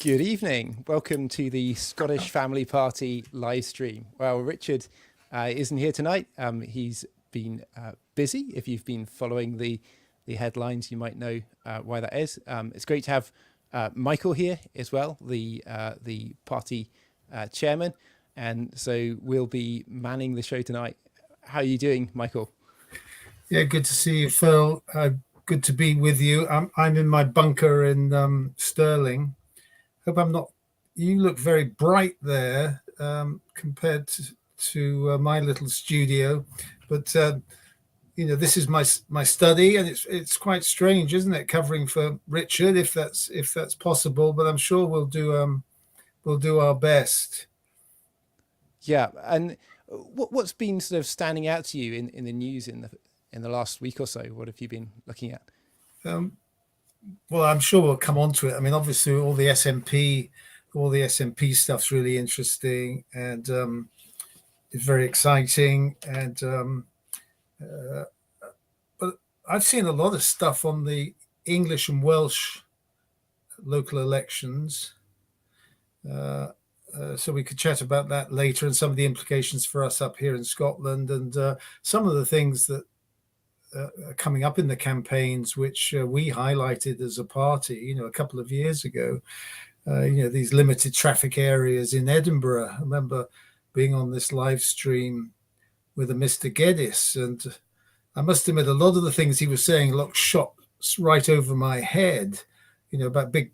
Good evening. Welcome to the Scottish Family Party live stream. Well, Richard isn't here tonight. He's been busy. If you've been following the headlines, you might know why that is. It's great to have Michael here as well, the party chairman, and so we'll be manning the show tonight. How are you doing, Michael? Yeah, good to see you, Phil. Good to be with you. I'm in my bunker in Stirling. Hope I'm not. You look very bright there compared to my little studio, but this is my study, and it's quite strange, isn't it? Covering for Richard, if that's possible, but I'm sure we'll do our best. Yeah, and what's been sort of standing out to you in the news in the last week or so? What have you been looking at? Um, well, I'm sure we'll come on to it. I mean, obviously, all the SNP stuff's really interesting, and it's very exciting. And but I've seen a lot of stuff on the English and Welsh local elections. So we could chat about that later and some of the implications for us up here in Scotland, and some of the things that are coming up in the campaigns, which we highlighted as a party, a couple of years ago. These limited traffic areas in Edinburgh. I remember being on this live stream with a Mr. Geddes, and I must admit, a lot of the things he was saying looked shot right over my head, about big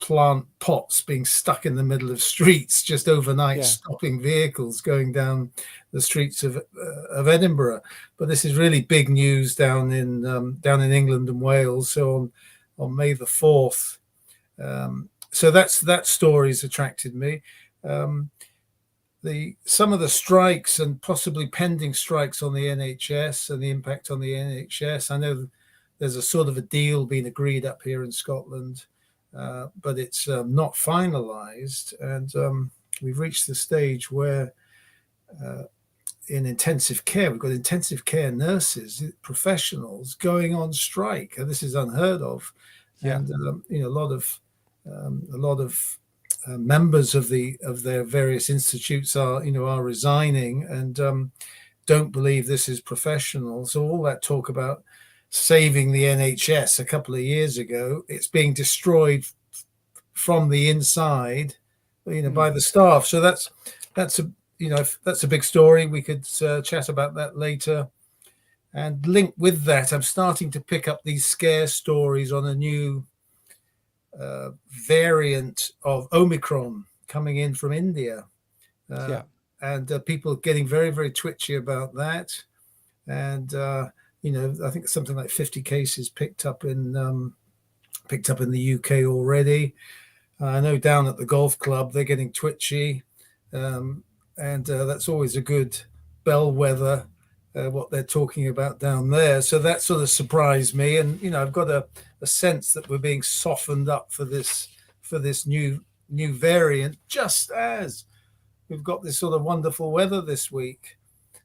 plant pots being stuck in the middle of streets just overnight, Yeah. stopping vehicles going down the streets of Edinburgh. But this is really big news down in England and Wales. So on May the 4th. So that story's attracted me. Some of the strikes and possibly pending strikes on the NHS and the impact on the NHS. I know there's a sort of a deal being agreed up here in Scotland, but it's not finalised. And we've reached the stage where in intensive care, we've got intensive care nurses, professionals going on strike. And this is unheard of. Yeah. And a lot of members of their various institutes are resigning and don't believe this is professional. So all that talk about saving the NHS a couple of years ago, it's being destroyed from the inside, by the staff. So that's a big story. We could chat about that later. And linked with that, I'm starting to pick up these scare stories on a new variant of Omicron coming in from India. And people getting very, very twitchy about that. And, I think something like 50 cases picked up in the UK already. I know down at the golf club, they're getting twitchy. And that's always a good bellwether, what they're talking about down there. So that sort of surprised me. And, I've got a sense that we're being softened up for this new variant, just as we've got this sort of wonderful weather this week,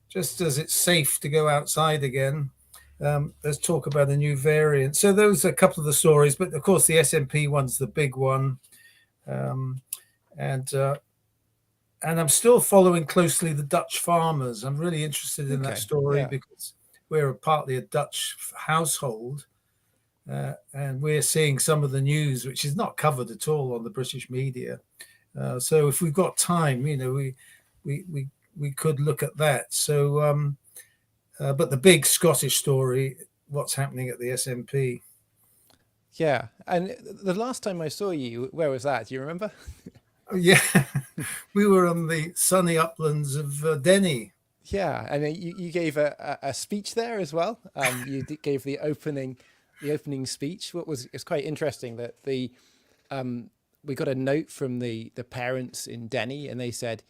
just as it's safe to go outside again. Let's talk about a new variant. So those are a couple of the stories, but of course the SNP one's the big one. And I'm still following closely the Dutch farmers. I'm really interested in that story because we're partly a Dutch household. And we're seeing some of the news, which is not covered at all on the British media. So if we've got time, we could look at that. So, but the big Scottish story, what's happening at the SNP? Yeah, and the last time I saw you, where was that? Do you remember? Yeah, we were on the sunny uplands of Denny. Yeah, and you gave a speech there as well. You gave the opening speech. It's quite interesting that we got a note from the parents in Denny, and they said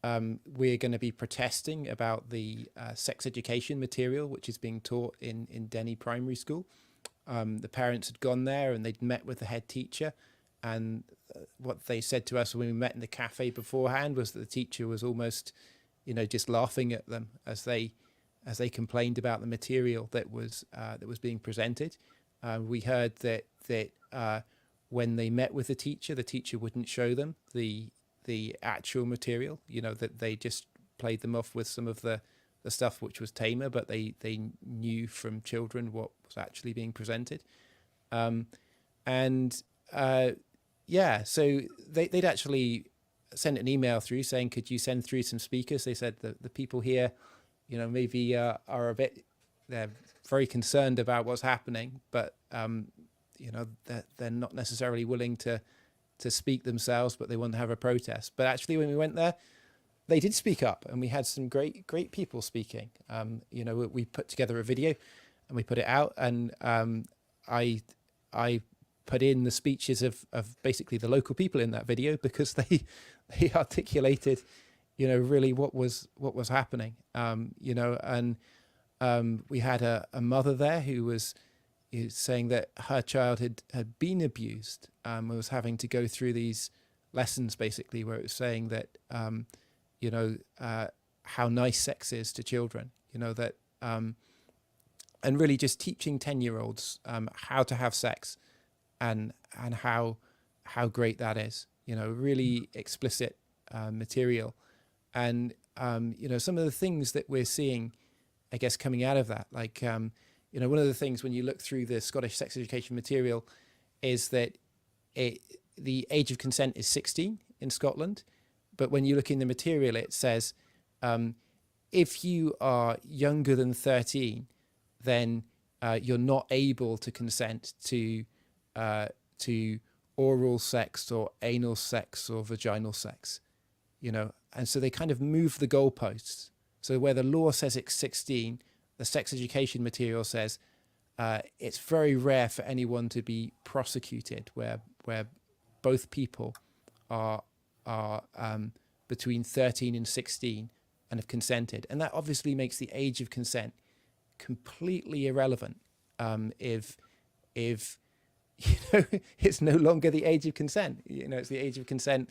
we're going to be protesting about the sex education material which is being taught in Denny Primary School. The parents had gone there and they'd met with the head teacher, and what they said to us when we met in the cafe beforehand was that the teacher was almost, just laughing at them as they complained about the material that was being presented. We heard that when they met with the teacher wouldn't show them the actual material, that they just played them off with some of the stuff which was tamer, but they knew from children what was actually being presented. So they'd actually sent an email through saying, could you send through some speakers? They said that the people here, maybe are they're very concerned about what's happening, but they're not necessarily willing to speak themselves, but they want to have a protest. But actually, when we went there, they did speak up, and we had some great people speaking. We put together a video and we put it out, and I put in the speeches of basically the local people in that video, because they articulated, really what was happening. We had a mother there who was saying that her child had been abused, was having to go through these lessons, basically, where it was saying that, how nice sex is to children, that, and really just teaching 10-year-olds how to have sex, and how great that is, really explicit material. And, some of the things that we're seeing, I guess, coming out of that, like, one of the things when you look through the Scottish sex education material is that the age of consent is 16 in Scotland. But when you look in the material, it says, if you are younger than 13, then you're not able to consent to oral sex or anal sex or vaginal sex, and so they kind of move the goalposts. So where the law says it's 16, the sex education material says it's very rare for anyone to be prosecuted where both people are between 13 and 16 and have consented. And that obviously makes the age of consent completely irrelevant if it's no longer the age of consent. It's the age of consent.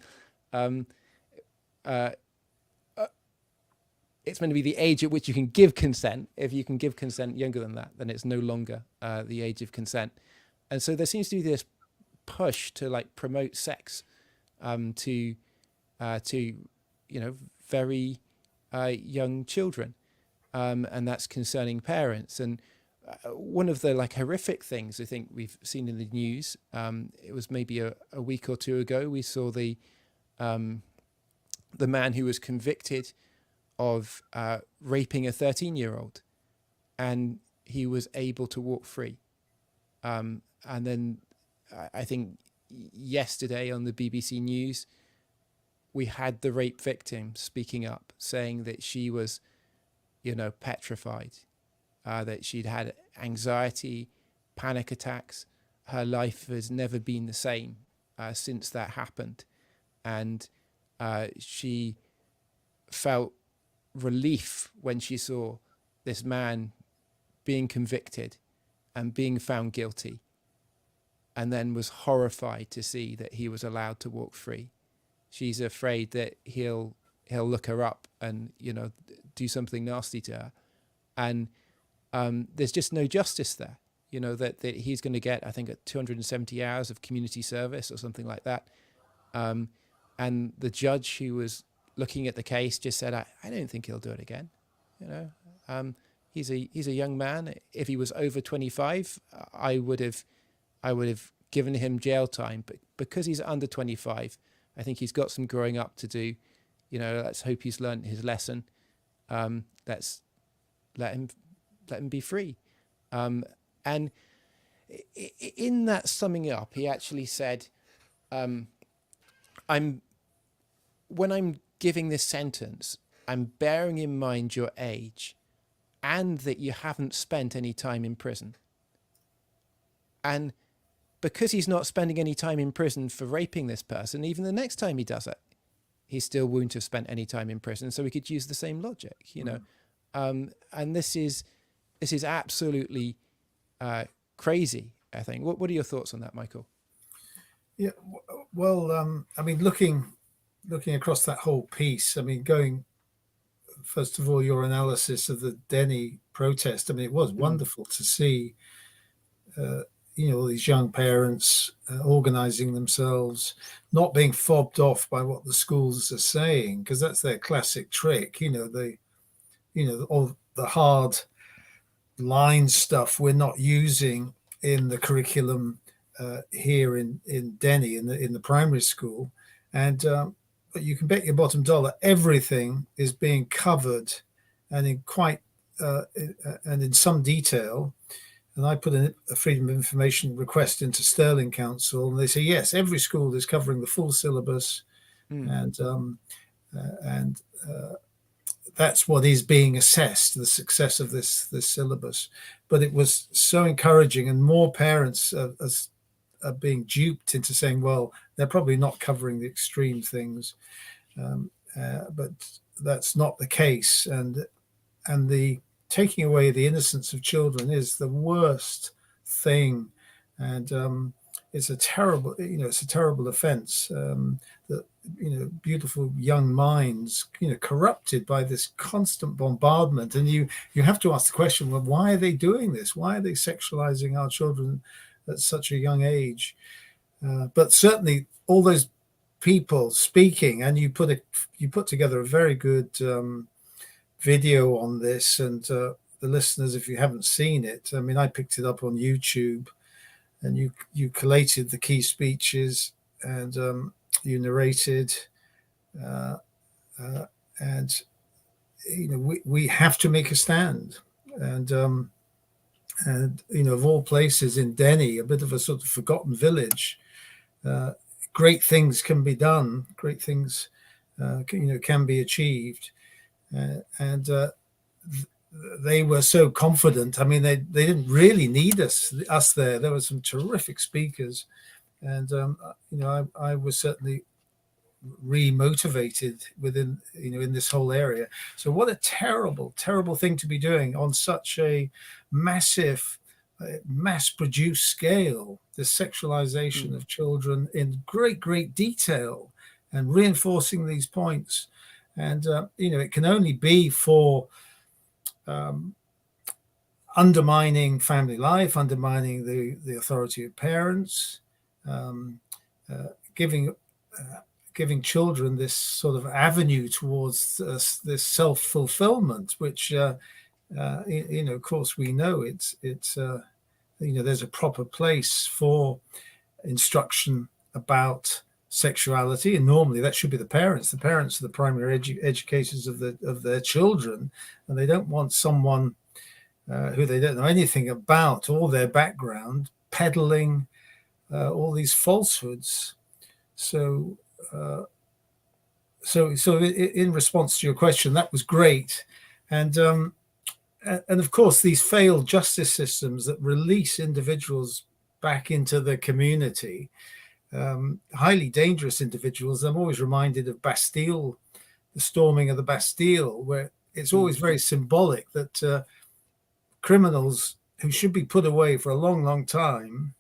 It's meant to be the age at which you can give consent. If you can give consent younger than that, then it's no longer the age of consent. And so there seems to be this push to promote sex to very young children, and that's concerning parents. And one of the horrific things I think we've seen in the news, it was maybe a week or two ago, we saw the man who was convicted of raping a 13-year-old, and he was able to walk free. And then I think yesterday on the BBC News, we had the rape victim speaking up, saying that she was, petrified, that she'd had anxiety, panic attacks. Her life has never been the same since that happened. And she felt relief when she saw this man being convicted and being found guilty, and then was horrified to see that he was allowed to walk free. She's afraid that he'll look her up and do something nasty to her, and there's just no justice there. That he's going to get, I think, 270 hours of community service or something like that. And the judge who was looking at the case just said, I don't think he'll do it again. He's a young man. If he was over 25, I would have given him jail time. But because he's under 25, I think he's got some growing up to do. Let's hope he's learned his lesson. Let's let him be free. And in that summing up, he actually said, when I'm giving this sentence, I'm bearing in mind your age and that you haven't spent any time in prison. And because he's not spending any time in prison for raping this person, even the next time he does it, he still won't have spent any time in prison. So we could use the same logic, and this is absolutely crazy, I think. What are your thoughts on that, Michael? Yeah, well, looking across that whole piece, going, first of all, your analysis of the Denny protest, it was wonderful to see, all these young parents organizing themselves, not being fobbed off by what the schools are saying, because that's their classic trick. All the hard line stuff we're not using in the curriculum here in Denny in the primary school, and but you can bet your bottom dollar everything is being covered, and in some detail. And I put a Freedom of Information request into Stirling Council, and they say yes, every school is covering the full syllabus, and that's what is being assessed, the success of this syllabus. But it was so encouraging, and more parents are being duped into saying, well, they're probably not covering the extreme things, but that's not the case. And the taking away the innocence of children is the worst thing, and it's a terrible offence. That beautiful young minds corrupted by this constant bombardment, and you have to ask the question, well, why are they doing this? Why are they sexualizing our children at such a young age? But certainly all those people speaking, and you put together a very good video on this, and the listeners, if you haven't seen it, I mean, I picked it up on YouTube, and you collated the key speeches, and you narrated, and we have to make a stand, and of all places in Denny, a bit of a sort of forgotten village, great things can be done, great things can be achieved. And they were so confident. I mean, they didn't really need us there. There were some terrific speakers, and I was certainly re-motivated within in this whole area. So what a terrible thing to be doing on such a massive, mass-produced scale, the sexualization of children in great detail, and reinforcing these points. And it can only be for undermining family life, undermining the authority of parents, giving children this sort of avenue towards this self-fulfillment, which of course we know it's there's a proper place for instruction about sexuality, and normally that should be the parents. The parents are the primary educators of their children, and they don't want someone who they don't know anything about or their background peddling all these falsehoods. So in response to your question, that was great, and of course these failed justice systems that release individuals back into the community. Highly dangerous individuals. I'm always reminded of Bastille, the storming of the Bastille, where it's always very symbolic that criminals who should be put away for a long time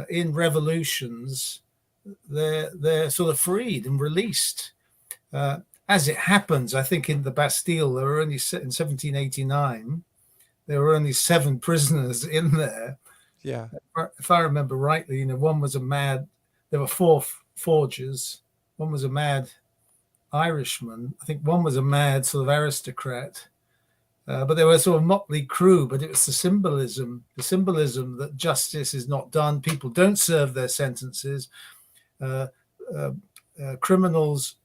in revolutions, they're sort of freed and released. As it happens, I think in the Bastille, there were only in 1789, there were only 7 prisoners in there. Yeah. If I remember rightly, one was there were 4 forgers. One was a mad Irishman. I think one was a mad sort of aristocrat. But they were sort of motley crew, but it was the symbolism that justice is not done. People don't serve their sentences. Criminals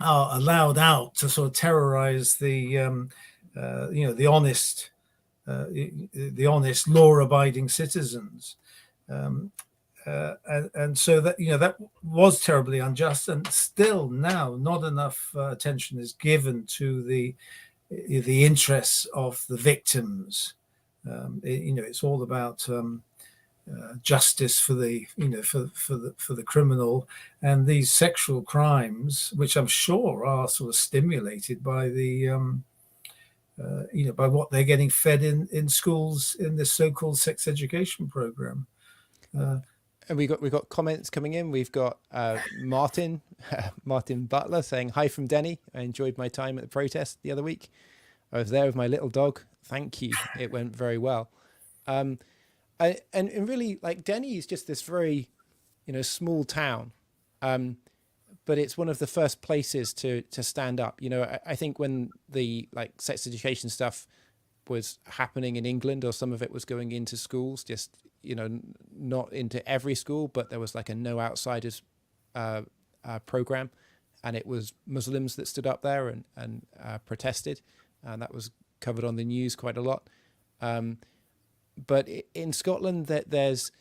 are allowed out to sort of terrorize the honest law-abiding citizens. And so that that was terribly unjust, and still now not enough attention is given to the interests of the victims. It's all about justice for the for the criminal, and these sexual crimes, which I'm sure are sort of stimulated by the by what they're getting fed in schools in this so-called sex education program. And we got comments coming in. We've got Martin Butler saying, "Hi from Denny. I enjoyed my time at the protest the other week. I was there with my little dog. Thank you. It went very well." And really, like, Denny is just this very, small town, but it's one of the first places to stand up. I think when the like sex education stuff was happening in England, or some of it was going into schools, just not into every school, but there was like a no outsiders program, and it was Muslims that stood up there and protested, and that was covered on the news quite a lot. But in Scotland, that there's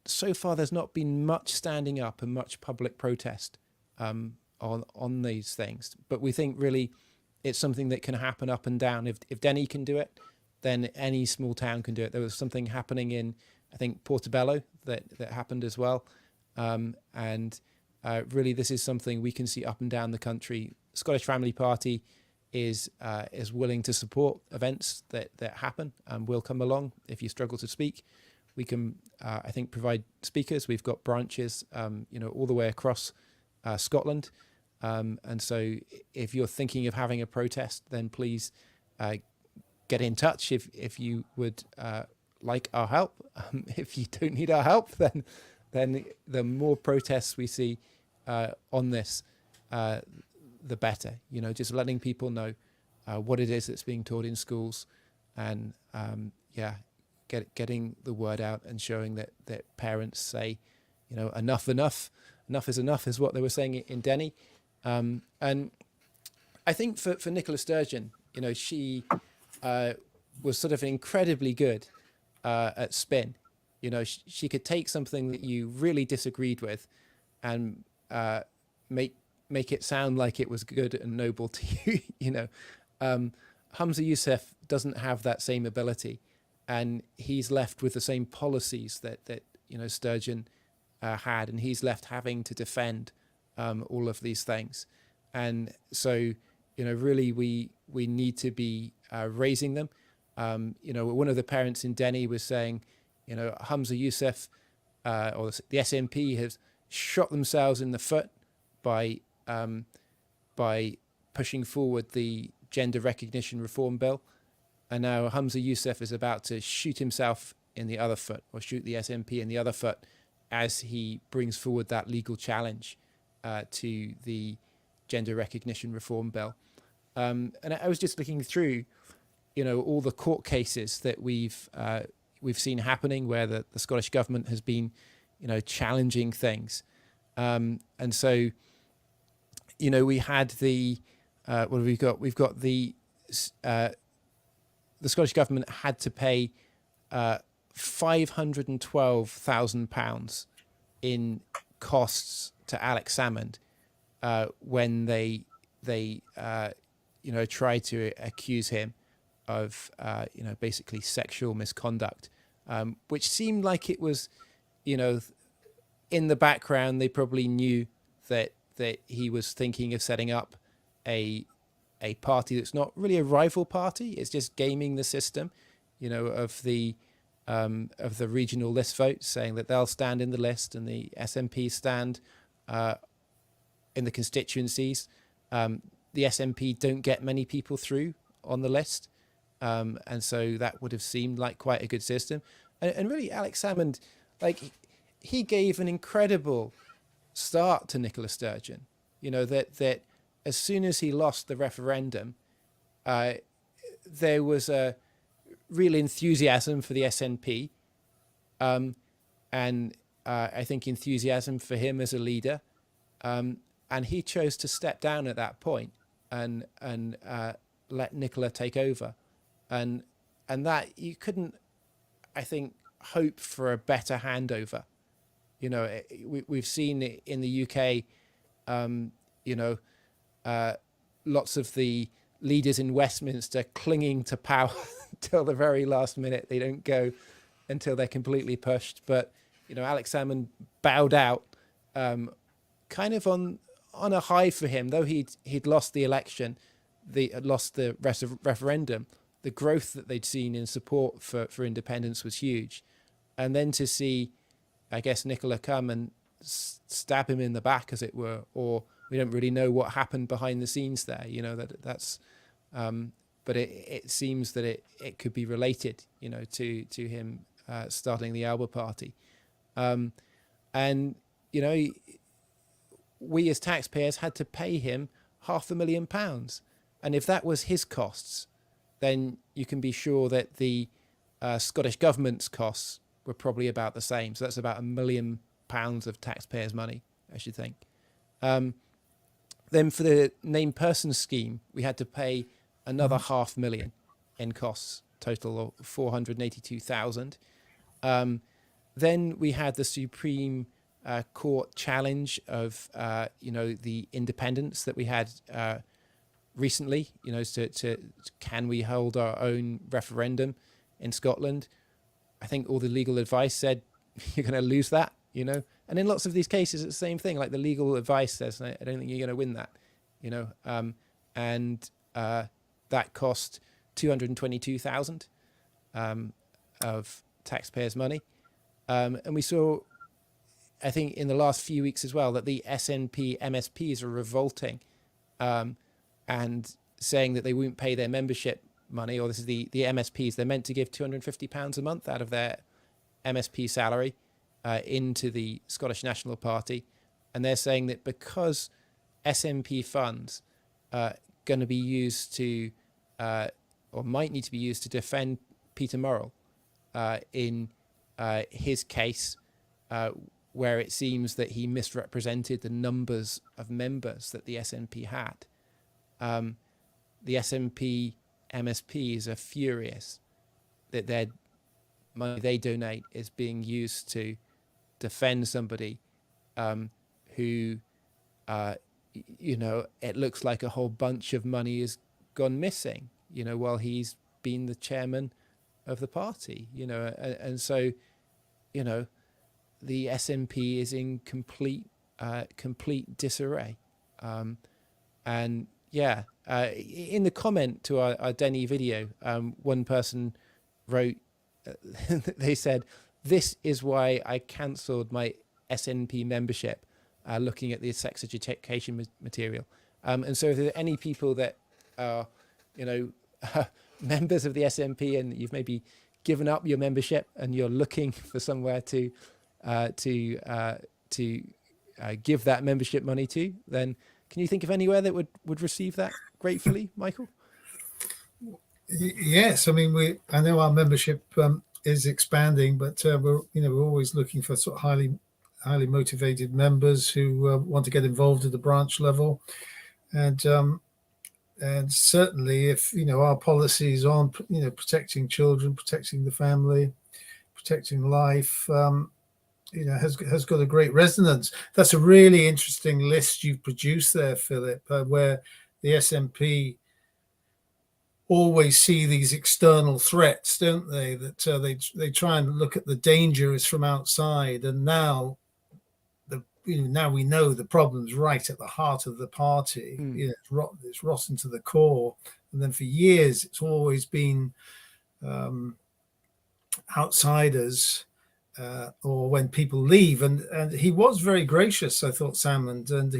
so far there's not been much standing up and much public protest on these things. But we think really it's something that can happen up and down. If Denny can do it, then any small town can do it. There was something happening in, I think, Portobello that happened as well. And really, this is something we can see up and down the country. Scottish Family Party is willing to support events that happen, and will come along. If you struggle to speak, we can, I think, provide speakers. We've got branches, all the way across Scotland. And so if you're thinking of having a protest, then please get in touch if you would like our help. If you don't need our help, then the more protests we see on this, the better. Just letting people know what it is that's being taught in schools, and getting the word out and showing that parents say, enough is enough, is what they were saying in Denny. And I think for Nicola Sturgeon, she was sort of incredibly good at spin. She could take something that you really disagreed with and make it sound like it was good and noble to you. Hamza Youssef doesn't have that same ability, and he's left with the same policies that Sturgeon had, and he's left having to defend all of these things. And so really we need to be raising them. One of the parents in Denny was saying, Hamza Youssef or the SNP has shot themselves in the foot by pushing forward the gender recognition reform bill, and now Hamza Youssef is about to shoot himself in the other foot, or shoot the SNP in the other foot, as he brings forward that legal challenge to the gender recognition reform bill. And I was just looking through, all the court cases that we've seen happening, where the Scottish government has been, challenging things. And so, we had the what have we got? We've got the Scottish government had to pay £512,000 in costs to Alex Salmond when they tried to accuse him of basically sexual misconduct, which seemed like it was in the background. They probably knew that he was thinking of setting up a party that's not really a rival party. It's just gaming the system, of the regional list votes, saying that they'll stand in the list and the SNP stand in the constituencies. The SNP don't get many people through on the list, and so that would have seemed like quite a good system. And really, Alex Salmond, he gave an incredible start to Nicola Sturgeon. That as soon as he lost the referendum, there was a real enthusiasm for the SNP, and I think enthusiasm for him as a leader, and he chose to step down at that point and let Nicola take over, and that you couldn't, I think, hope for a better handover. We've seen it in the UK. Lots of the leaders in Westminster clinging to power till the very last minute. They don't go until they're completely pushed. But Alex Salmond bowed out, kind of on a high for him, though he'd lost the election, lost the referendum. The growth that they'd seen in support for independence was huge, and then to see, I guess, Nicola come and stab him in the back, as it were, or we don't really know what happened behind the scenes there. That's but it seems that it could be related, to him starting the Alba Party. And, we as taxpayers had to pay him £500,000. And if that was his costs, then you can be sure that the Scottish government's costs were probably about the same. So that's about £1 million of taxpayers' money, I should think. Then for the named person scheme, we had to pay another £500,000 in costs, total of 482,000. Then we had the Supreme Court challenge of the independence that we had recently. To can we hold our own referendum in Scotland? I think all the legal advice said you're going to lose that. And in lots of these cases, it's the same thing. Like the legal advice says, I don't think you're going to win that. And that cost 222,000 of taxpayers' money. And we saw, I think, in the last few weeks as well, that the SNP MSPs are revolting and saying that they won't pay their membership money, or this is the MSPs. They're meant to give £250 a month out of their MSP salary into the Scottish National Party. And they're saying that because SNP funds are going to be used to, or might need to be used to defend Peter Murrell in his case, where it seems that he misrepresented the numbers of members that the SNP had. The SNP MSPs are furious that their money they donate is being used to defend somebody who, it looks like a whole bunch of money has gone missing, while he's been the chairman of the party, and so, the SNP is in complete disarray. And yeah, in the comment to our Denny video, one person wrote, they said, "This is why I cancelled my SNP membership, looking at the sex education material." And so if there are any people that are, members of the SNP and you've maybe given up your membership and you're looking for somewhere to give that membership money to, then can you think of anywhere that would receive that gratefully, Michael? Yes, I mean, I know our membership is expanding, but we're always looking for sort of highly motivated members who want to get involved at the branch level, and certainly if our policies on protecting children, protecting the family, protecting life, has got a great resonance. That's a really interesting list you've produced there, Philip, where the SNP always see these external threats, don't they? That they try and look at the dangers from outside, and now now we know the problem's right at the heart of the party. It's rotten to the core, and then for years it's always been outsiders. Or when people leave, and he was very gracious, I thought, Salmond, and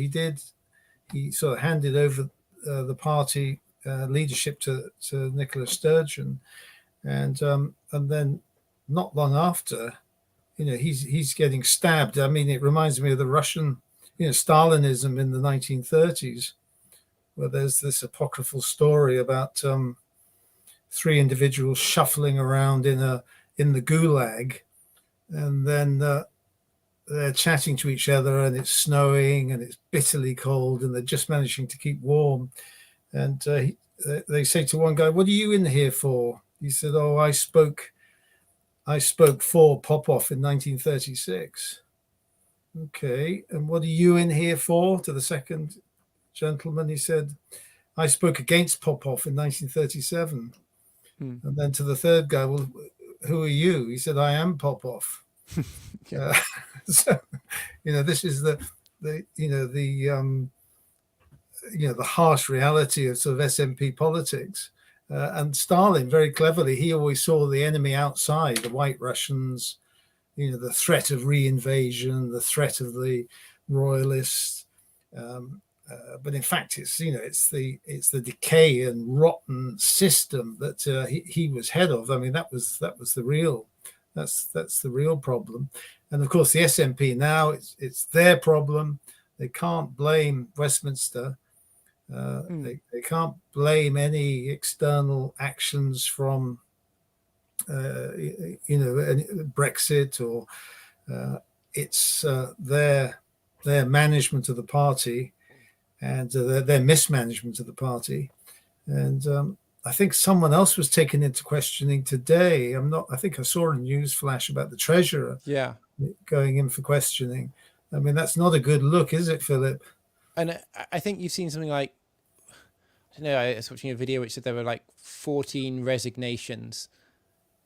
he sort of handed over the party leadership to Nicola Sturgeon, and then not long after, he's getting stabbed. I mean, it reminds me of the Russian, Stalinism in the 1930s, where there's this apocryphal story about 3 individuals shuffling around in the gulag. And then they're chatting to each other, and it's snowing and it's bitterly cold, and they're just managing to keep warm. And they say to one guy, "What are you in here for?" He said, "Oh, I spoke for Popov in 1936. Okay, and what are you in here for? To the second gentleman, he said, "I spoke against Popov in 1937. And then to the third guy, "Well, who are you?" He said, "I am Popov." So, this is the harsh reality of sort of SNP politics. And Stalin, very cleverly, he always saw the enemy outside, the White Russians, the threat of reinvasion, the threat of the royalists, But in fact, it's the decay and rotten system that he was head of. I mean, that's the real problem. And of course, the SNP now, it's their problem. They can't blame Westminster. They can't blame any external actions from Brexit, or it's their management of the party, and their mismanagement of the party. And I think someone else was taken into questioning today. I think I saw a news flash about the treasurer going in for questioning. I mean, that's not a good look, is it, Philip? And I think you've seen something like, I don't know, I was watching a video which said there were like 14 resignations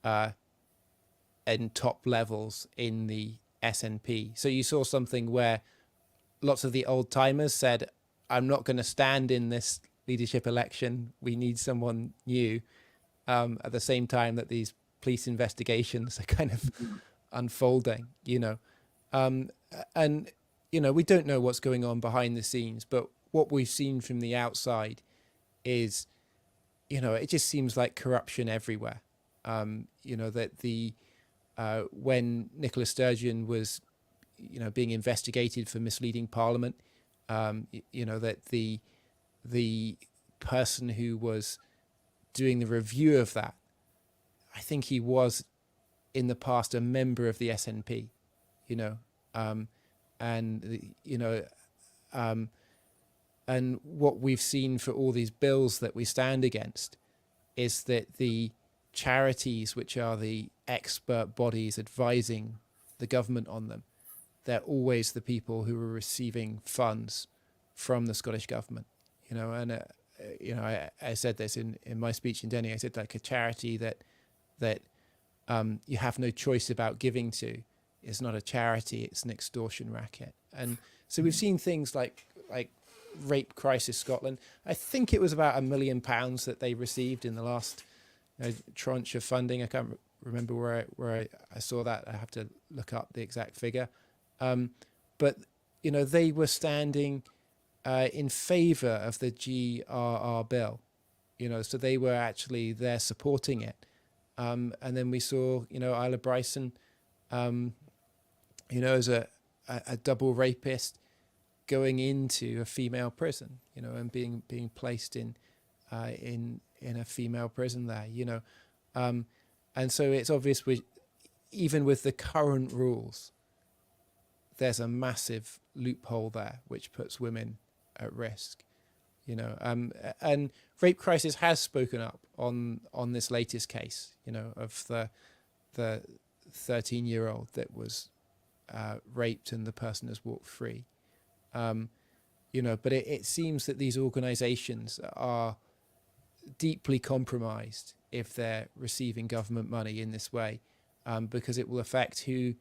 in top levels in the SNP. So you saw something where lots of the old timers said, I'm not going to stand in this leadership election. We need someone new. At the same time that these police investigations are kind of unfolding, and, we don't know what's going on behind the scenes, but what we've seen from the outside is, it just seems like corruption everywhere. That when Nicola Sturgeon was, being investigated for misleading Parliament, that the person who was doing the review of that, I think he was in the past a member of the SNP, and what we've seen for all these bills that we stand against is that the charities, which are the expert bodies advising the government on them, they're always the people who are receiving funds from the Scottish government, and I said this in my speech in Denny. I said, like, a charity that you have no choice about giving to is not a charity; it's an extortion racket. And so we've seen things like Rape Crisis Scotland. I think it was about £1 million that they received in the last tranche of funding. I can't remember where I saw that. I have to look up the exact figure. But they were standing in favour of the GRR bill, so they were actually there supporting it. And then we saw, Isla Bryson, as a double rapist going into a female prison, and being placed in a female prison there, and so it's obvious even with the current rules, there's a massive loophole there which puts women at risk, and Rape Crisis has spoken up on this latest case, of the 13-year-old that was raped and the person has walked free. But it seems that these organizations are deeply compromised if they're receiving government money in this way, because it will affect who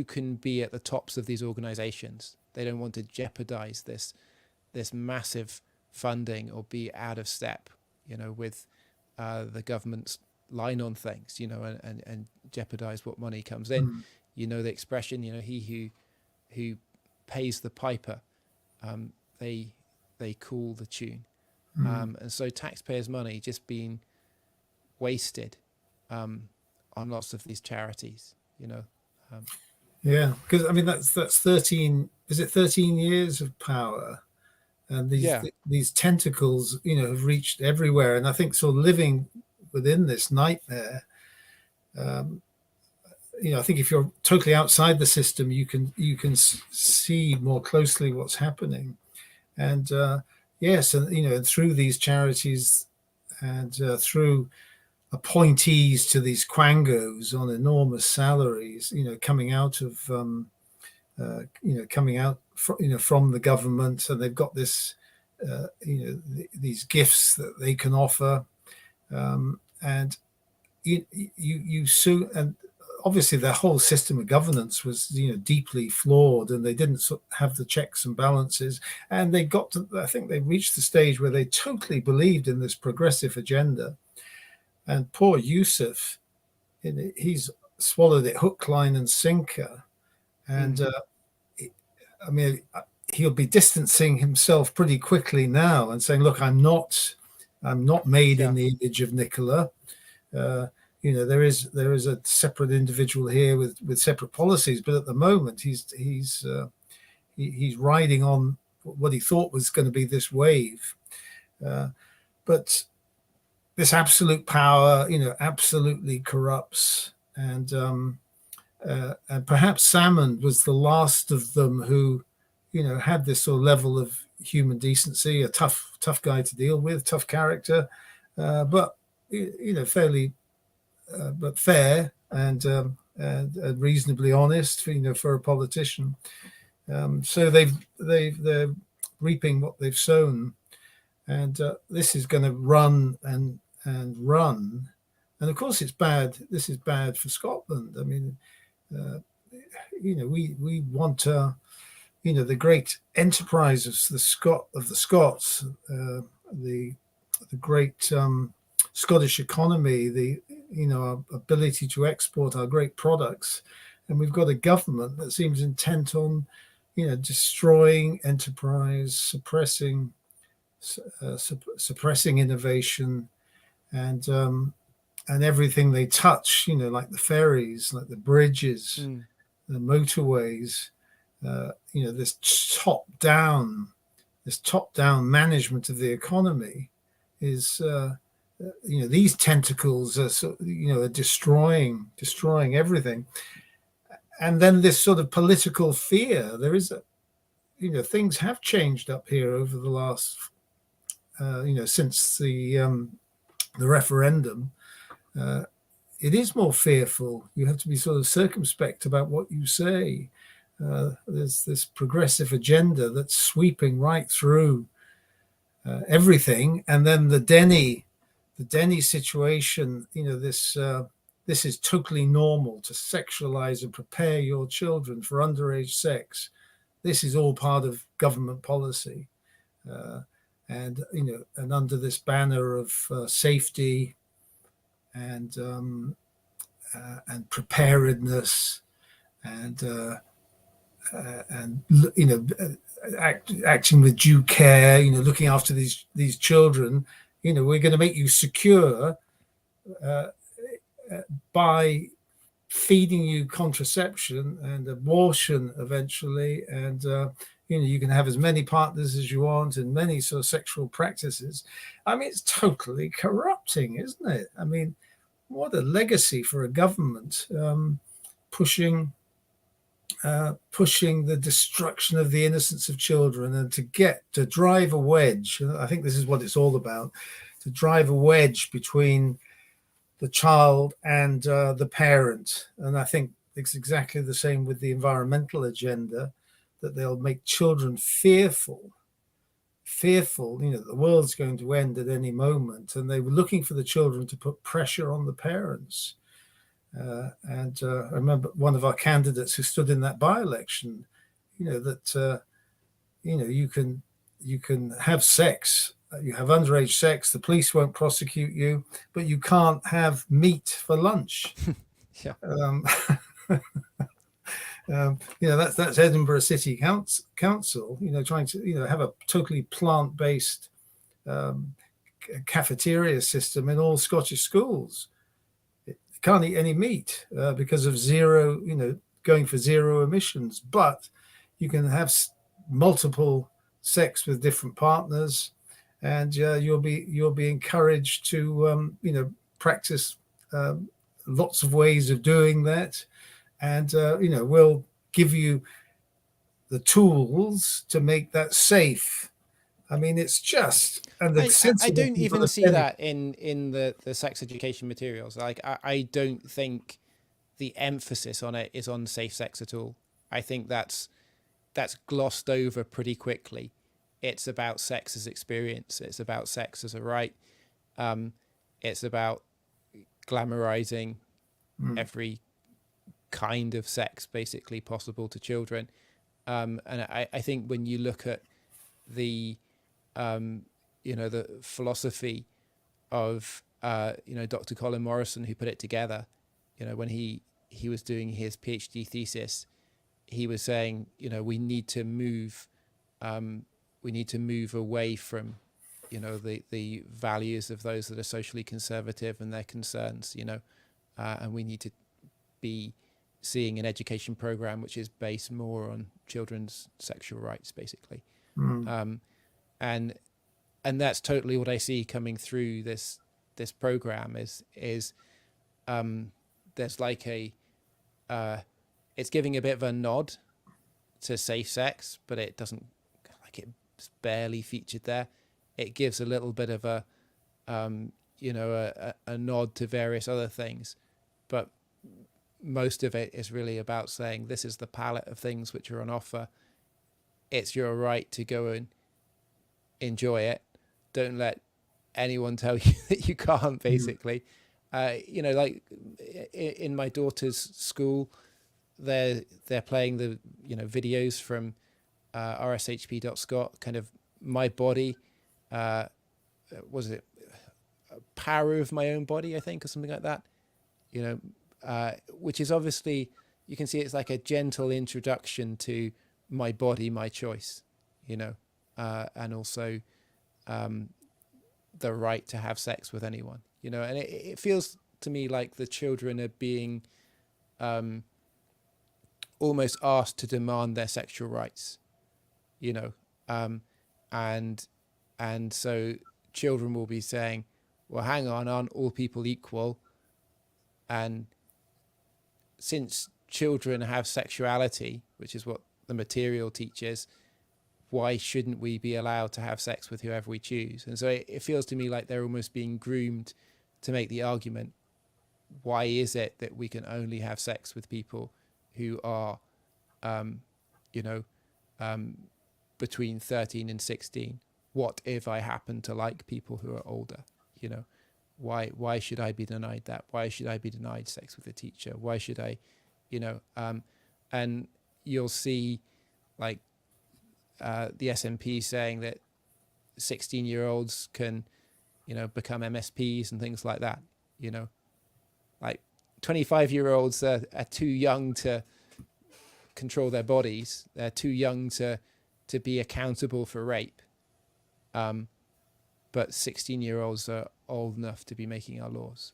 can be at the tops of these organizations. They don't want to jeopardize this massive funding or be out of step, with the government's line on things, and jeopardize what money comes in. The expression, he who pays the piper, they call the tune. And so taxpayers' money just being wasted on lots of these charities, Yeah, because I mean that's 13. Is it 13 years of power? And these tentacles, have reached everywhere. And I think sort of living within this nightmare, I think if you're totally outside the system, you can see more closely what's happening. And yes, and through these charities and through appointees to these quangos on enormous salaries, coming out of from the government, and they've got this these gifts that they can offer, and you soon, and obviously their whole system of governance was deeply flawed, and they didn't have the checks and balances, and they got to, I think they reached the stage where they totally believed in this progressive agenda. And poor Yusuf, he's swallowed it hook, line and sinker. And I mean, he'll be distancing himself pretty quickly now and saying, "Look, I'm not made in the image of Nicola. There is a separate individual here with separate policies, but at the moment he's riding on what he thought was going to be this wave, but this absolute power, absolutely corrupts, and perhaps Salmond was the last of them who, had this sort of level of human decency, a tough guy to deal with, tough character, but fairly, but fair and reasonably honest, for a politician. So they're reaping what they've sown, and this is going to run and run, and of course it's bad. This is bad for Scotland. I mean, we want the great enterprise of the Scots, the great Scottish economy, our ability to export our great products, and we've got a government that seems intent on destroying enterprise, suppressing innovation, and everything they touch, like the ferries, like the bridges, the motorways, this top-down management of the economy is, these tentacles are destroying everything. And then this sort of political fear, there is things have changed up here over the last, since the referendum. It is more fearful. You have to be sort of circumspect about what you say. There's this progressive agenda that's sweeping right through everything, and then the Denny situation. This is totally normal to sexualize and prepare your children for underage sex. This is all part of government policy, and under this banner of safety and preparedness and acting with due care, looking after these children. We're going to make you secure by feeding you contraception and abortion eventually, and you can have as many partners as you want and many sort of sexual practices. I mean, it's totally corrupting, isn't it? I mean, what a legacy for a government, pushing the destruction of the innocence of children, and to drive a wedge. I think this is what it's all about, to drive a wedge between the child and the parent. And I think it's exactly the same with the environmental agenda, that they'll make children fearful, the world's going to end at any moment. And they were looking for the children to put pressure on the parents. And I remember one of our candidates who stood in that by-election, that you can have sex, you have underage sex, the police won't prosecute you, but you can't have meat for lunch. Yeah. That's Edinburgh City Council, trying to have a totally plant-based cafeteria system in all Scottish schools. Can't eat any meat because of going for zero emissions, but you can have multiple sex with different partners, and you'll be encouraged to practice lots of ways of doing that, and we'll give you the tools to make that safe. I mean, it's just, and I don't even see that in the sex education materials. Like, I don't think the emphasis on it is on safe sex at all. I think that's glossed over pretty quickly. It's about sex as experience. It's about sex as a right. It's about glamorizing every kind of sex basically possible to children. And I think when you look at the the philosophy of Dr. Colin Morrison, who put it together, when he was doing his PhD thesis, he was saying, we need to move we need to move away from, the values of those that are socially conservative and their concerns, and we need to be seeing an education program which is based more on children's sexual rights, basically. And that's totally what I see coming through this program is there's like it's giving a bit of a nod to safe sex, but it doesn't, like, it's barely featured there. It gives a little bit of a nod to various other things, but most of it is really about saying this is the palette of things which are on offer. It's your right to go and enjoy it. Don't let anyone tell you that you can't, basically. Like in my daughter's school, they're playing the videos from rshp.scot, kind of my body, was it Power of My Own Body, I think, or something like that, which is obviously, you can see it's like a gentle introduction to my body, my choice, and also the right to have sex with anyone, and it feels to me like the children are being almost asked to demand their sexual rights, and so children will be saying, well, hang on, aren't all people equal? And since children have sexuality, which is what the material teaches, why shouldn't we be allowed to have sex with whoever we choose? And so it feels to me like they're almost being groomed to make the argument, why is it that we can only have sex with people who are, between 13 and 16? What if I happen to like people who are older? Why should I be denied that? Why should I be denied sex with a teacher? Why should I, and you'll see like the SNP saying that 16-year-olds can, become MSPs and things like that, like 25-year-olds are too young to control their bodies. They're too young to be accountable for rape. But 16-year-olds are old enough to be making our laws.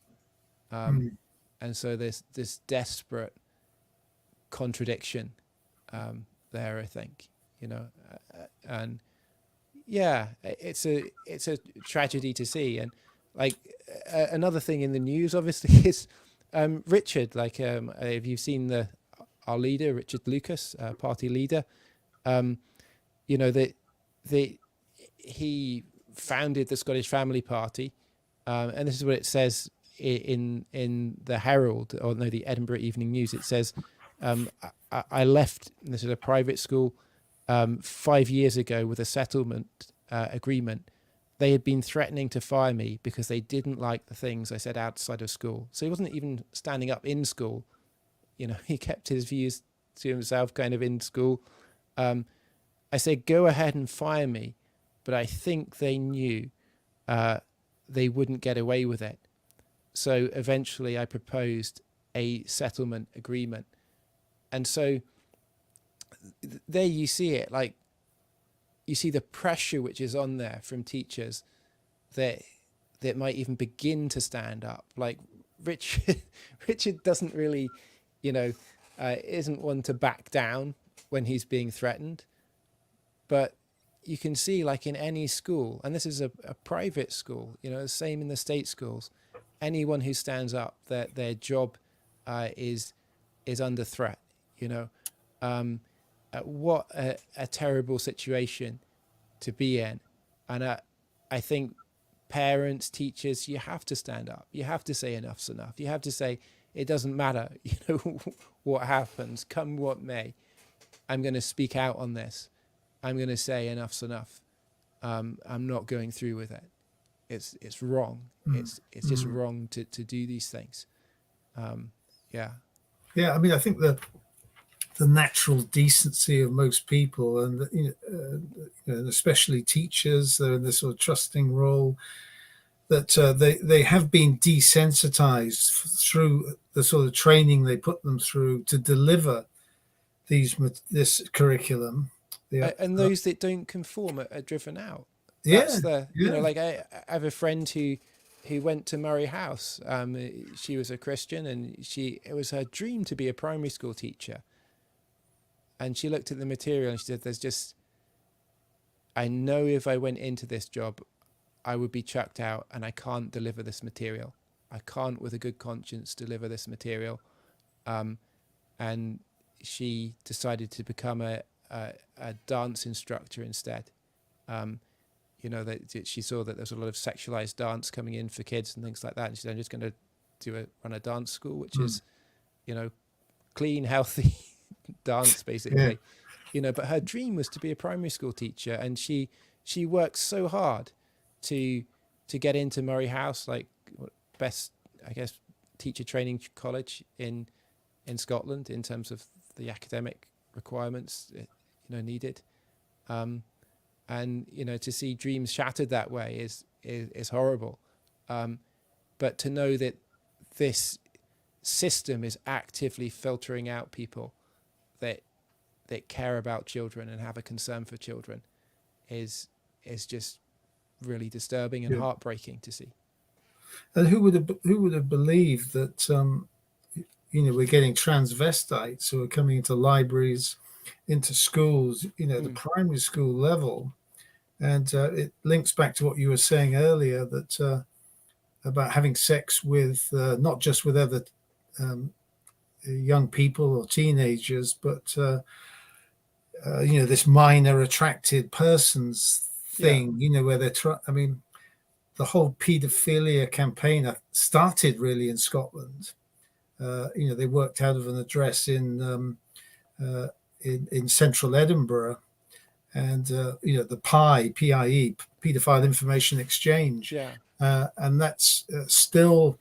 And so there's this desperate contradiction there, I think, and yeah, it's a tragedy to see. And like another thing in the news, obviously, is Richard. Like, if you've seen our leader, Richard Lucas, party leader, that he founded the Scottish Family Party, and this is what it says in the Herald, or no, the Edinburgh Evening News. It says, I left, this is a private school, 5 years ago with a settlement agreement. They had been threatening to fire me because they didn't like the things I said outside of school. So he wasn't even standing up in school. He kept his views to himself kind of in school. I said, go ahead and fire me. But I think they knew they wouldn't get away with it. So eventually I proposed a settlement agreement. And so there you see it, like you see the pressure which is on there from teachers that might even begin to stand up. Like Richard doesn't really, isn't one to back down when he's being threatened. But you can see, like in any school, and this is a private school, the same in the state schools, anyone who stands up, their job is under threat. What a terrible situation to be in. And I think parents, teachers, you have to stand up. You have to say enough's enough. You have to say, it doesn't matter, what happens, come what may. I'm going to speak out on this. I'm going to say enough's enough. I'm not going through with it. It's wrong. It's just wrong to do these things. Yeah. I mean, I think the natural decency of most people, and especially teachers, they're in this sort of trusting role, that they have been desensitized through the sort of training they put them through to deliver this curriculum. And those that don't conform are driven out. Yeah, That's the, yeah. like I have a friend who went to Murray House. She was a Christian, and it was her dream to be a primary school teacher. And she looked at the material and she said, I know if I went into this job, I would be chucked out, and I can't deliver this material. I can't, with a good conscience, deliver this material. And she decided to become a dance instructor instead. That she saw that there's a lot of sexualized dance coming in for kids and things like that. And she said, I'm just going to run a dance school, which is, clean, healthy dance, basically. But her dream was to be a primary school teacher. And she worked so hard to get into Murray House, like best, I guess, teacher training college in Scotland in terms of the academic requirements, needed. And to see dreams shattered that way is horrible. But to know that this system is actively filtering out people that care about children and have a concern for children is just really disturbing and heartbreaking to see. And who would have believed that we're getting transvestites who are coming into libraries, into schools, the primary school level. And it links back to what you were saying earlier, that about having sex with not just with other young people or teenagers, but this minor attracted persons thing. Where they're the whole paedophilia campaign started really in Scotland. They worked out of an address in central Edinburgh. And the PIE, Paedophile Information Exchange, and that's still,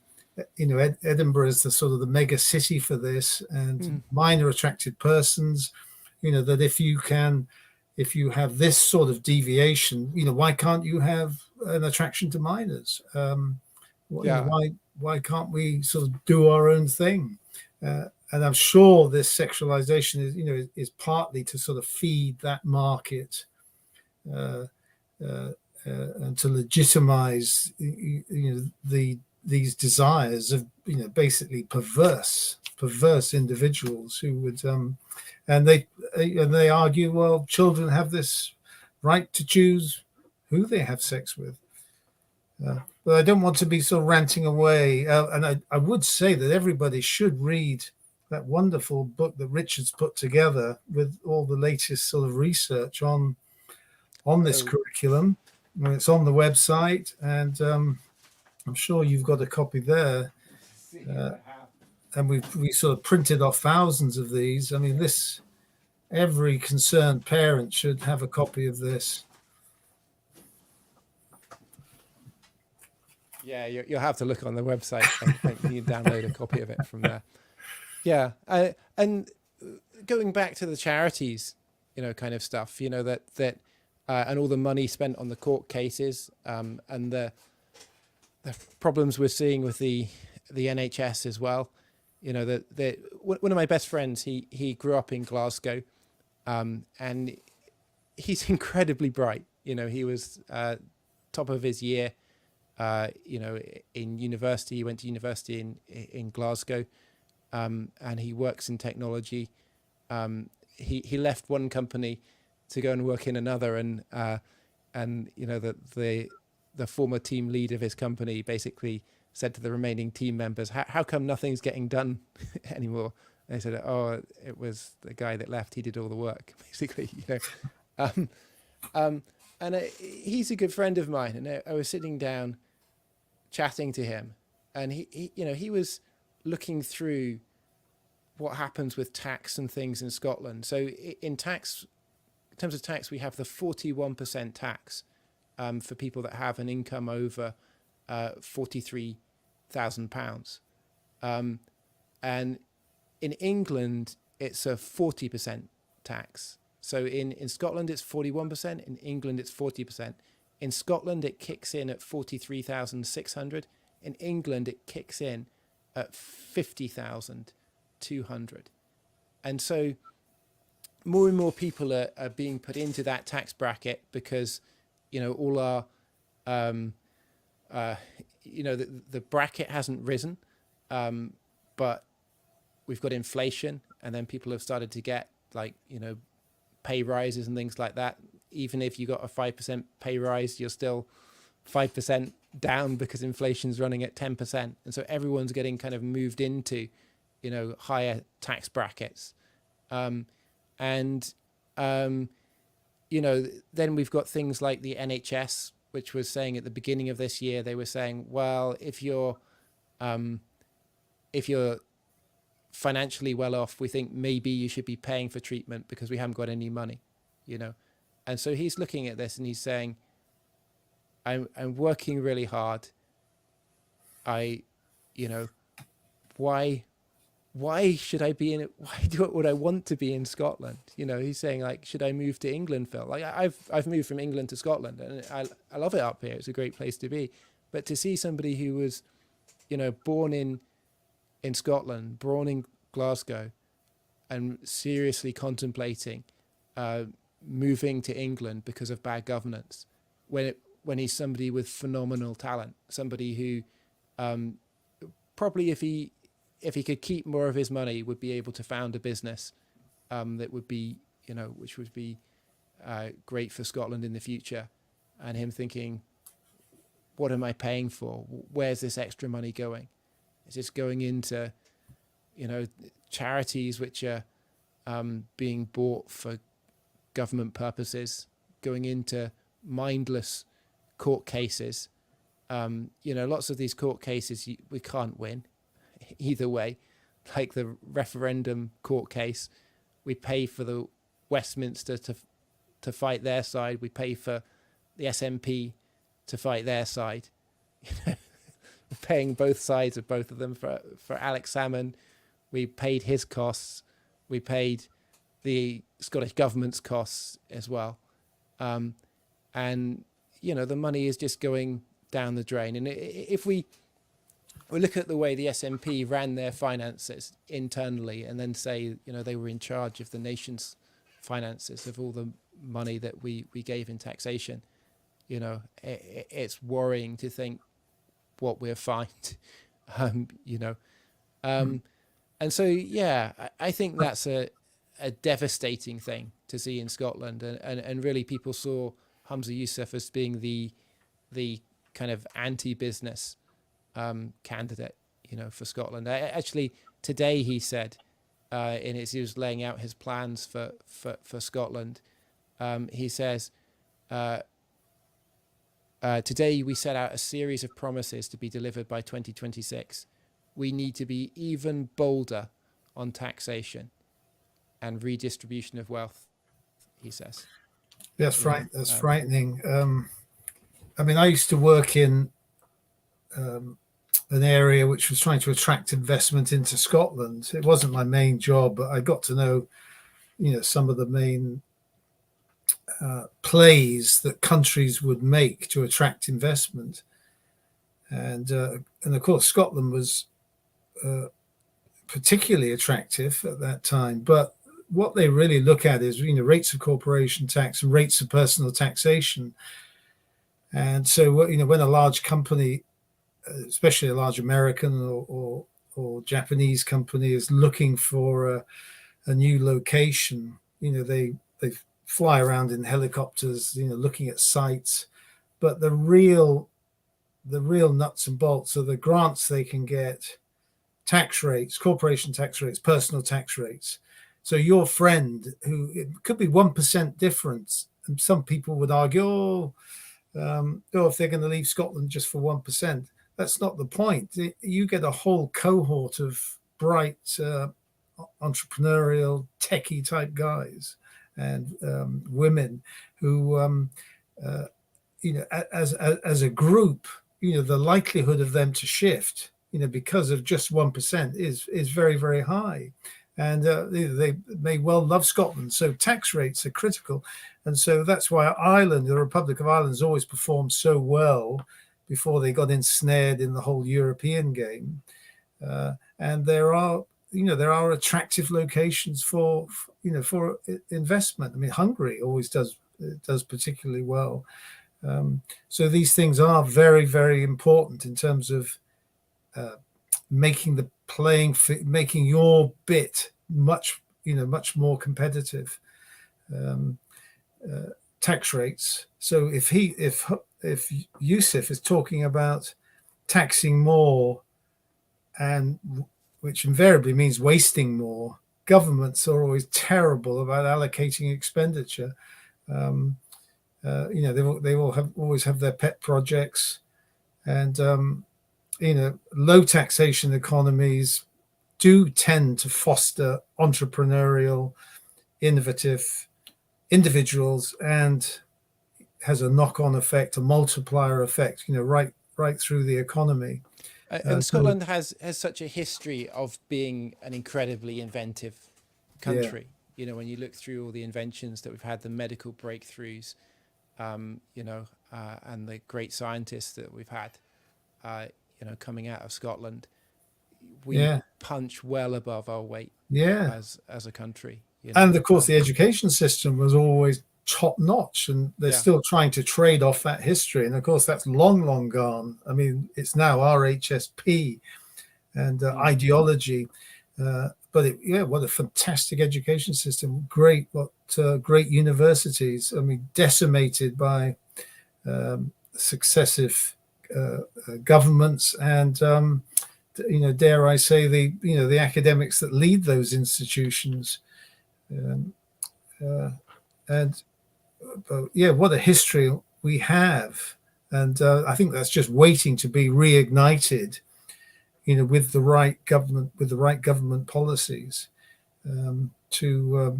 Edinburgh is the sort of the mega city for this, and minor attracted persons, that if you have this sort of deviation, why can't you have an attraction to minors? Why can't we sort of do our own thing? And I'm sure this sexualization is partly to sort of feed that market and to legitimize these desires of basically perverse individuals who would and they argue, well, children have this right to choose who they have sex with. But I don't want to be sort of ranting away, and I would say that everybody should read that wonderful book that Richard's put together with all the latest sort of research on this curriculum. It's on the website, and I'm sure you've got a copy there. And we sort of printed off thousands of these. I mean, every concerned parent should have a copy of this. Yeah, you'll have to look on the website and you can download a copy of it from there. Yeah, and going back to the charities, kind of stuff, that and all the money spent on the court cases, and the problems we're seeing with the NHS as well. That one of my best friends, he grew up in Glasgow, and he's incredibly bright. He was top of his year. In university, he went to university in Glasgow. And he works in technology. He left one company to go and work in another, and the former team lead of his company basically said to the remaining team members, "How come nothing's getting done anymore?" And they said, "Oh, it was the guy that left. He did all the work, basically." And he's a good friend of mine, and I was sitting down, chatting to him, and he was looking through what happens with tax and things in Scotland. So in terms of tax, we have the 41% tax for people that have an income over £43,000. And in England, it's a 40% tax. So in Scotland, it's 41%. In England, it's 40%. In Scotland, it kicks in at 43,600. In England, it kicks in at 50,200. And so more and more people are being put into that tax bracket because, all our, the bracket hasn't risen, but we've got inflation, and then people have started to get pay rises and things like that. Even if you got a 5% pay rise, you're still 5% down because inflation's running at 10%. And so everyone's getting kind of moved into, higher tax brackets. Then we've got things like the NHS, which was saying at the beginning of this year, they were saying, well, if you're financially well off, we think maybe you should be paying for treatment because we haven't got any money, And so he's looking at this and he's saying, I'm working really hard. Why should I be in it? Would I want to be in Scotland? He's saying, like, should I move to England, Phil? Like, I've moved from England to Scotland, and I love it up here. It's a great place to be. But to see somebody who was, born in Scotland, born in Glasgow, and seriously contemplating moving to England because of bad governance, when he's somebody with phenomenal talent, somebody who probably if he could keep more of his money, would be able to found a business that would be, which would be great for Scotland in the future. And him thinking, what am I paying for? Where's this extra money going? Is this going into, charities which are being bought for government purposes, going into mindless court cases? Lots of these court cases we can't win either way. Like the referendum court case, we pay for the Westminster to fight their side. We pay for the SNP to fight their side. We're paying both sides of both of them. For Alex Salmond, we paid his costs. We paid the Scottish government's costs as well. And, the money is just going down the drain. And if we look at the way the SNP ran their finances internally and then say, they were in charge of the nation's finances, of all the money that we gave in taxation, it's worrying to think what we're fined, and so, I think that's a devastating thing to see in Scotland. And really people saw Humza Yousaf as being the kind of anti-business candidate, for Scotland. Actually, today he said, he was laying out his plans for Scotland. He says, today we set out a series of promises to be delivered by 2026. We need to be even bolder on taxation and redistribution of wealth, he says. That's frightening. I used to work in an area which was trying to attract investment into Scotland. It wasn't my main job, but I got to know, some of the main plays that countries would make to attract investment. And of course, Scotland was particularly attractive at that time. But what they really look at is, rates of corporation tax and rates of personal taxation. And so, when a large company, especially a large American or Japanese company, is looking for a new location, they fly around in helicopters, looking at sites. But the real nuts and bolts are the grants they can get, tax rates, corporation tax rates, personal tax rates. So your friend, who it could be 1% difference, and some people would argue, if they're going to leave Scotland just for 1%, that's not the point. You get a whole cohort of bright, entrepreneurial, techie type guys and women who, as a group, the likelihood of them to shift, because of just 1% is very, very high. And they may well love Scotland. So tax rates are critical. And so that's why Ireland, the Republic of Ireland, has always performed so well before they got ensnared in the whole European game. And there are there are attractive locations for for investment. I mean, Hungary always does particularly well. So these things are very, very important in terms of making making your bit much more competitive. Tax rates. So if Yusuf is talking about taxing more, and which invariably means wasting more, governments are always terrible about allocating expenditure. They always have their pet projects, and low taxation economies do tend to foster entrepreneurial, innovative individuals, and has a knock-on effect, a multiplier effect, right through the economy. And Scotland has such a history of being an incredibly inventive country. Yeah. When you look through all the inventions that we've had, the medical breakthroughs, and the great scientists that we've had, coming out of Scotland, we punch well above our weight. As a country. And of course, the education system was always top notch, and they're still trying to trade off that history. And of course, that's long gone. I mean, it's now RHSP and ideology. But what a fantastic education system! Great universities. I mean, decimated by successive governments, and dare I say, the academics that lead those institutions. What a history we have, and I think that's just waiting to be reignited, with the right government policies, to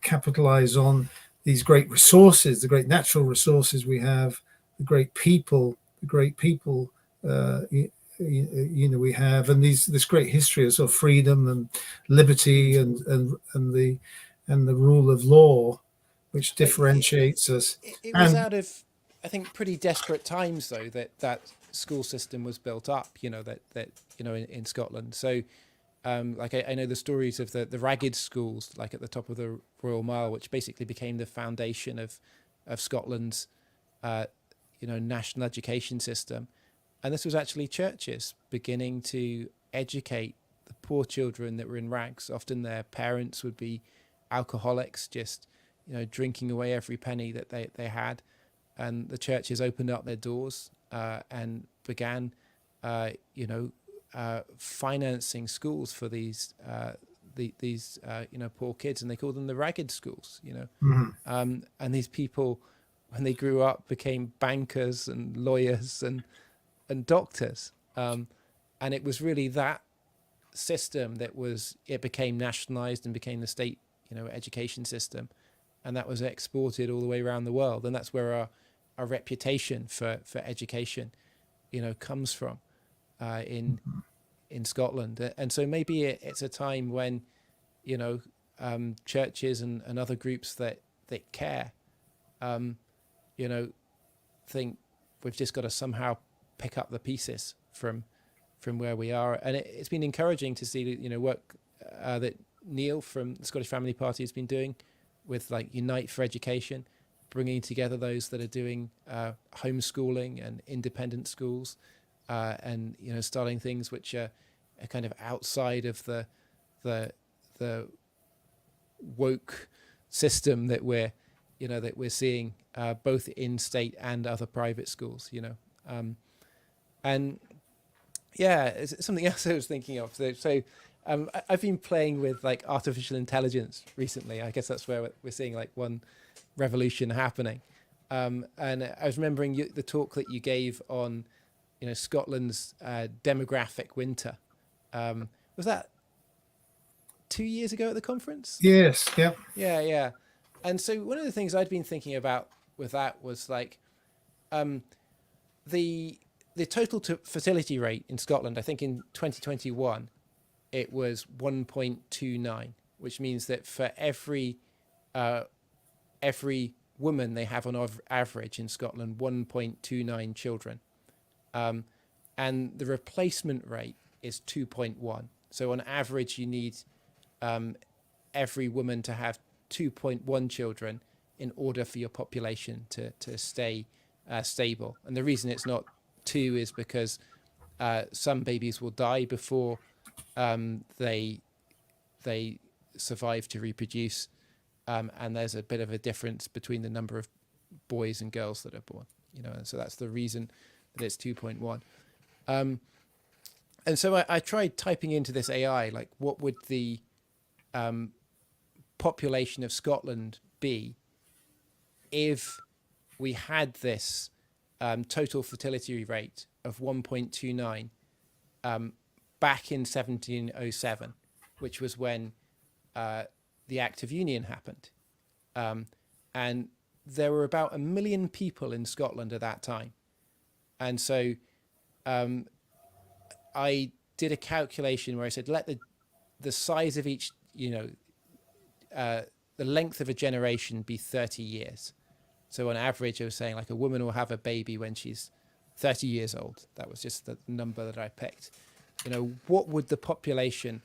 capitalize on these great resources, the great natural resources we have, the great people we have, and this great history of sort of freedom and liberty and the rule of law, which differentiates us. It was out of, I think, pretty desperate times, though, that school system was built up. In Scotland. So, I know the stories of the ragged schools, like at the top of the Royal Mile, which basically became the foundation of Scotland's, national education system. And this was actually churches beginning to educate the poor children that were in rags. Often their parents would be alcoholics, just, drinking away every penny that they had. And the churches opened up their doors and began, financing schools for these poor kids. And they called them the ragged schools, And these people, when they grew up, became bankers and lawyers and doctors, and it was really that system it became nationalized and became the state education system, and that was exported all the way around the world, and that's where our reputation for education comes from in Scotland. And so maybe it's a time when churches and other groups that care think we've just got to somehow pick up the pieces from where we are. And it's been encouraging to see work that Neil from the Scottish Family Party has been doing with Unite for Education, bringing together those that are doing homeschooling and independent schools, and starting things which are kind of outside of the woke system that we're seeing both in state and other private schools. And it's something else I was thinking of. So I've been playing with artificial intelligence recently. I guess that's where we're seeing one revolution happening. And I was remembering the talk that you gave on, Scotland's demographic winter. Was that 2 years ago at the conference? Yes. Yep. Yeah. And so one of the things I'd been thinking about with that was the total fertility rate in Scotland. I think in 2021, it was 1.29, which means that for every woman, they have on average in Scotland 1.29 children, and the replacement rate is 2.1. So on average, you need every woman to have 2.1 children in order for your population to stay stable. And the reason it's not 2 is because some babies will die before they survive to reproduce, and there's a bit of a difference between the number of boys and girls that are born. And so that's the reason that it's 2.1. And so I tried typing into this AI, like, what would the population of Scotland be if we had this total fertility rate of 1.29 back in 1707, which was when the Act of Union happened. And there were about 1 million people in Scotland at that time. And so I did a calculation where I said, let the size of each, the length of a generation be 30 years. So on average, I was saying, like, a woman will have a baby when she's 30 years old. That was just the number that I picked. What would the population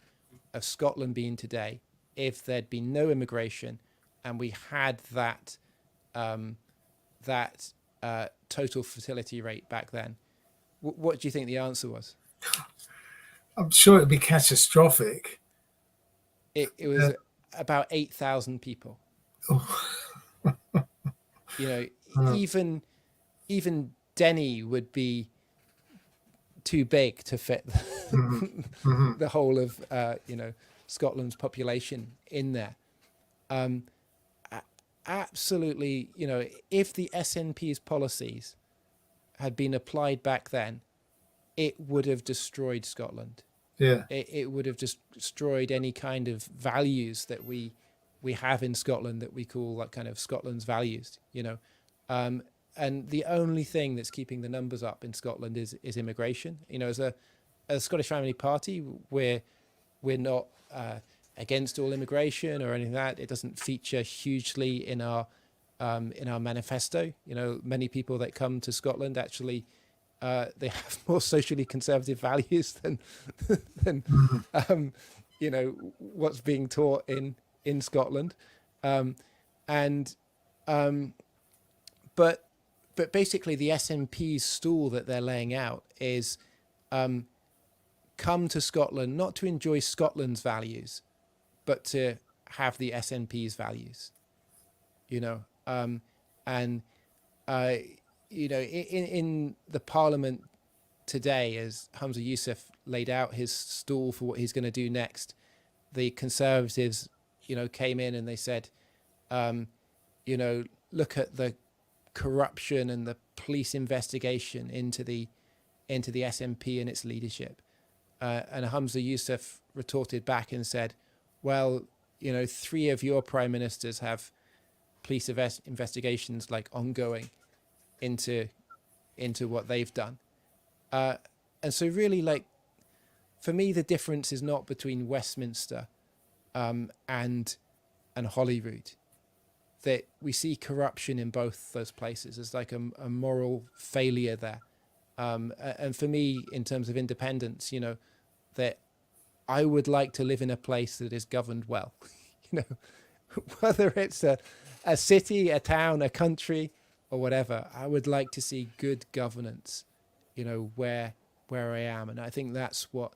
of Scotland be in today if there'd been no immigration and we had that total fertility rate back then? What do you think the answer was? I'm sure it'd be catastrophic. It was about 8,000 people. Oh. Even Denny would be too big to fit the whole of Scotland's population in there. Absolutely, if the SNP's policies had been applied back then, it would have destroyed Scotland. Yeah, it would have just destroyed any kind of values that we have in Scotland that we call, like, kind of Scotland's values. And the only thing that's keeping the numbers up in Scotland is immigration. As a Scottish Family Party, we're not against all immigration or anything like that. It doesn't feature hugely in our manifesto. Many people that come to Scotland actually they have more socially conservative values than what's being taught in Scotland, but basically the SNP's stall that they're laying out is come to Scotland not to enjoy Scotland's values, but to have the SNP's values. In the Parliament today, as Humza Yousaf laid out his stall for what he's going to do next, the Conservatives, came in and they said, look at the corruption and the police investigation into the SNP and its leadership. And Humza Yousaf retorted back and said, well, 3 of your prime ministers have police investigations, like, ongoing into what they've done. And so really, like, for me, the difference is not between Westminster and Holyrood. That we see corruption in both those places. There's like a moral failure there. And for me, in terms of independence, that I would like to live in a place that is governed well. Whether it's a city, a town, a country, or whatever, I would like to see good governance, where I am. And I think that's what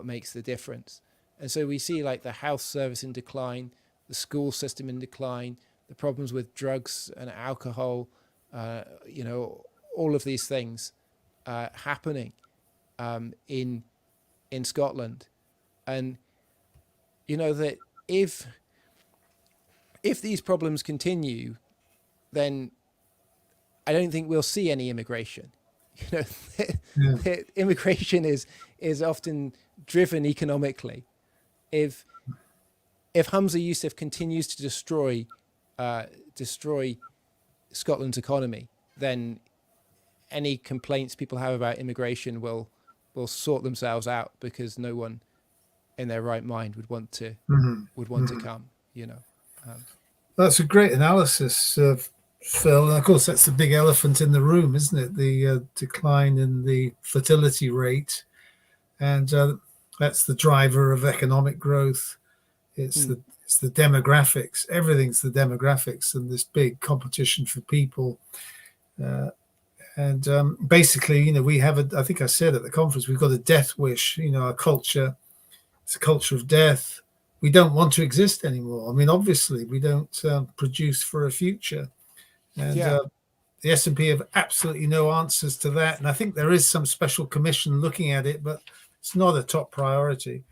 makes the difference. And so we see, like, the health service in decline, the school system in decline, the problems with drugs and alcohol, all of these things happening in Scotland. And that if these problems continue, then I don't think we'll see any immigration. Immigration is often driven economically. If Humza Yousaf continues to destroy Scotland's economy, then any complaints people have about immigration will sort themselves out, because no one in their right mind would want to come. That's a great analysis, Phil. And of course, that's the big elephant in the room, isn't it? The decline in the fertility rate. And That's the driver of economic growth. It's the demographics. Everything's the demographics and this big competition for people. And basically, we have I think I said at the conference, we've got a death wish. Our culture, it's a culture of death. We don't want to exist anymore. I mean, obviously, we don't produce for a future. And the SNP have absolutely no answers to that. And I think there is some special commission looking at it, but it's not a top priority.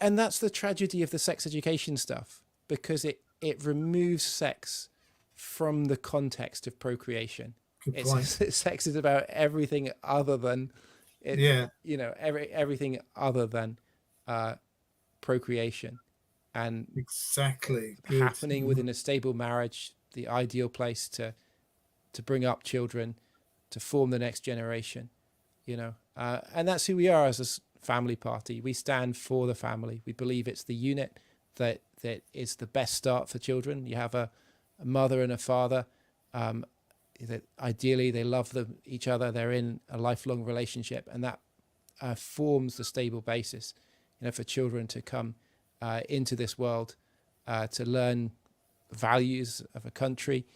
And that's the tragedy of the sex education stuff, because it removes sex from the context of procreation. Sex is about everything other than everything other than procreation, and exactly happening within a stable marriage, the ideal place to bring up children, to form the next generation, and that's who we are as a family party. We stand for the family. We believe it's the unit that is the best start for children. You have a mother and a father, that ideally they love each other. They're in a lifelong relationship, and that forms the stable basis, for children to come into this world, to learn values of a country,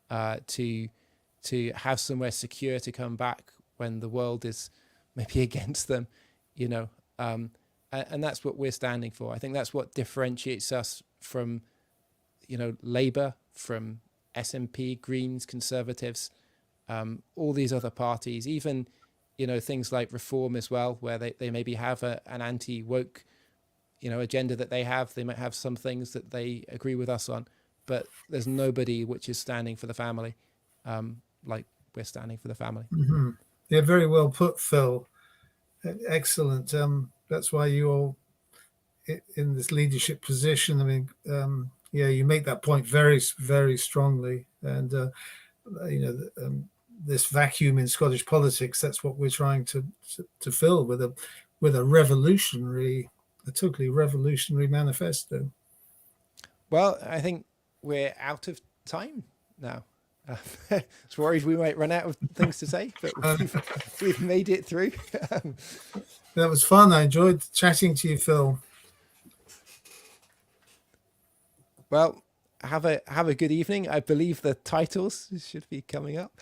to have somewhere secure to come back when the world is maybe against them, and that's what we're standing for. I think that's what differentiates us from, Labour, from SNP, Greens, Conservatives, all these other parties, even, things like Reform as well, where they maybe have an anti-woke, agenda that they have. They might have some things that they agree with us on, but there's nobody which is standing for the family, like we're standing for the family. Mm-hmm. Yeah, very well put, Phil. Excellent. That's why you all in this leadership position. I mean, you make that point very, very strongly. And, this vacuum in Scottish politics, that's what we're trying to fill with a totally revolutionary manifesto. Well, I think we're out of time now. I was worried we might run out of things to say, but we've made it through. That was fun. I enjoyed chatting to you, Phil. Well, have a good evening. I believe the titles should be coming up.